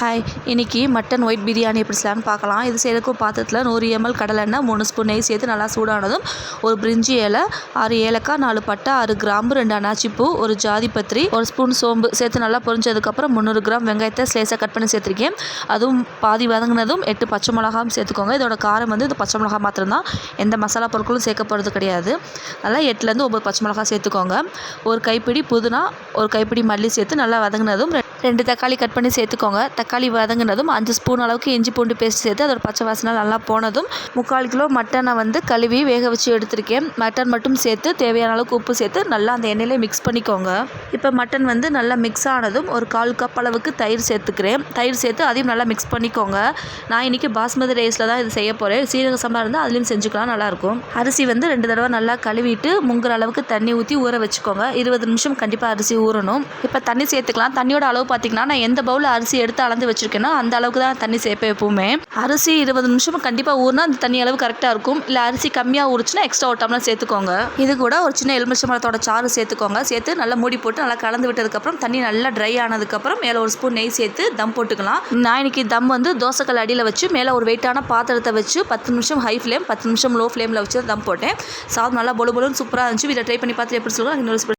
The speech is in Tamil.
ஹாய், இன்றைக்கி மட்டன் ஒயிட் பிரியாணி எப்படி செய்யலான்னு பார்க்கலாம். இது செய்யறதுக்கு பாத்திரத்தில் 100 ml கடலெண்ணெய், 3 ஸ்பூன் நெய் சேர்த்து நல்லா சூடானதும் ஒரு பிரிஞ்சி இலை, 6 ஏலக்காய், 4 பட்டை, 6 கிராம்பு, 2 அன்னாச்சிப்பூ, ஒரு ஜாதிபத்திரி, 1 ஸ்பூன் சோம்பு சேர்த்து நல்லா பொரிஞ்சதுக்கப்புறம் 300 கிராம் வெங்காயத்தை ஸ்லைஸாக கட் பண்ணி சேர்த்துருக்கேன். அதுவும் பாதி வதங்கினதும் 8 பச்சை மிளகாவும் சேர்த்துக்கோங்க. இதோட காரம் இந்த பச்சை மிளகா மாத்திரம்தான், எந்த மசாலா பொருட்களும் சேர்க்க போகிறது கிடையாது. நல்லா 8லேருந்து 9 பச்சை மிளகா சேர்த்துக்கோங்க. ஒரு கைப்பிடி புதினா, ஒரு கைப்பிடி மல்லி சேர்த்து நல்லா வதங்கினதும் 2 தக்காளி கட் பண்ணி சேர்த்துக்கோங்க. தக்காளி வதங்கினதும் 5 ஸ்பூன் அளவுக்கு இஞ்சி பூண்டு பேஸ்ட் சேர்த்து அதோட பச்சை வாசனை நல்லா போனதும் 3/4 கிலோ மட்டனை கழுவி வேக வச்சு எடுத்திருக்கேன். மட்டன் மட்டும் சேர்த்து தேவையான அளவுக்கு உப்பு சேர்த்து நல்லா அந்த எண்ணெயிலே மிக்ஸ் பண்ணிக்கோங்க. இப்போ மட்டன் நல்லா மிக்ஸ் ஆனதும் ஒரு 1/4 கப் அளவுக்கு தயிர் சேர்த்துக்கிறேன். தயிர் சேர்த்து அதையும் நல்லா மிக்ஸ் பண்ணிக்கோங்க. நான் இன்றைக்கி பாஸ்மதி ரைஸில் தான் இது செய்ய போகிறேன். சீரக சம்பா இருந்தால் அதுலேயும் செஞ்சுக்கலாம், நல்லாயிருக்கும். அரிசி 2 தடவை நல்லா கழுவிட்டு முங்குற அளவுக்கு தண்ணி ஊற்றி ஊற வச்சுக்கோங்க. 20 நிமிஷம் கண்டிப்பாக அரிசி ஊறணும். இப்போ தண்ணி சேர்த்துக்கலாம். தண்ணியோட அளவு பார்த்திங்கன்னா, நான் எந்த பவுலில் அரிசி எடுத்து அளந்து வச்சுருக்கேனோ அந்த அளவுக்கு தான் தண்ணி சேர்ப்பேன் எப்பவுமே. அரிசி 20 நிமிஷம் கண்டிப்பாக ஊறினா அந்த தண்ணி அளவு கரெக்டாக இருக்கும். இல்லை அரிசி கம்மியாக ஊறிச்சுன்னா எக்ஸ்ட்ரா ஒரு டம்ளர் சேர்த்துக்கோங்க. இது கூட ஒரு சின்ன எலுமிச்சம்பழத்தோட சாறு சேர்த்துக்கோங்க. சேர்த்து நல்லா மூடி போட்டு நல்லா கலந்து விட்டதுக்கப்புறம் தண்ணி நல்லா ட்ரை ஆனதுக்கப்புறம் மேலே ஒரு ஸ்பூன் நெய் சேர்த்து தம் போட்டுக்கலாம். நான் இன்னைக்கு தம் தோசைக்கல் அடியில் வச்சு மேலே ஒரு வெயிட்டான பாத்திரத்தை வச்சு 10 நிமிஷம் ஹை ஃப்ளேம், 10 நிமிஷம் லோ ஃப்ளேமில் வச்சு தம் போட்டேன். சாதம் நல்லா பொலுன்னு சூப்பராக இருந்துச்சு. இதை ட்ரை பண்ணி பார்த்துட்டு எப்படி சொல்லுங்கள். இன்னொரு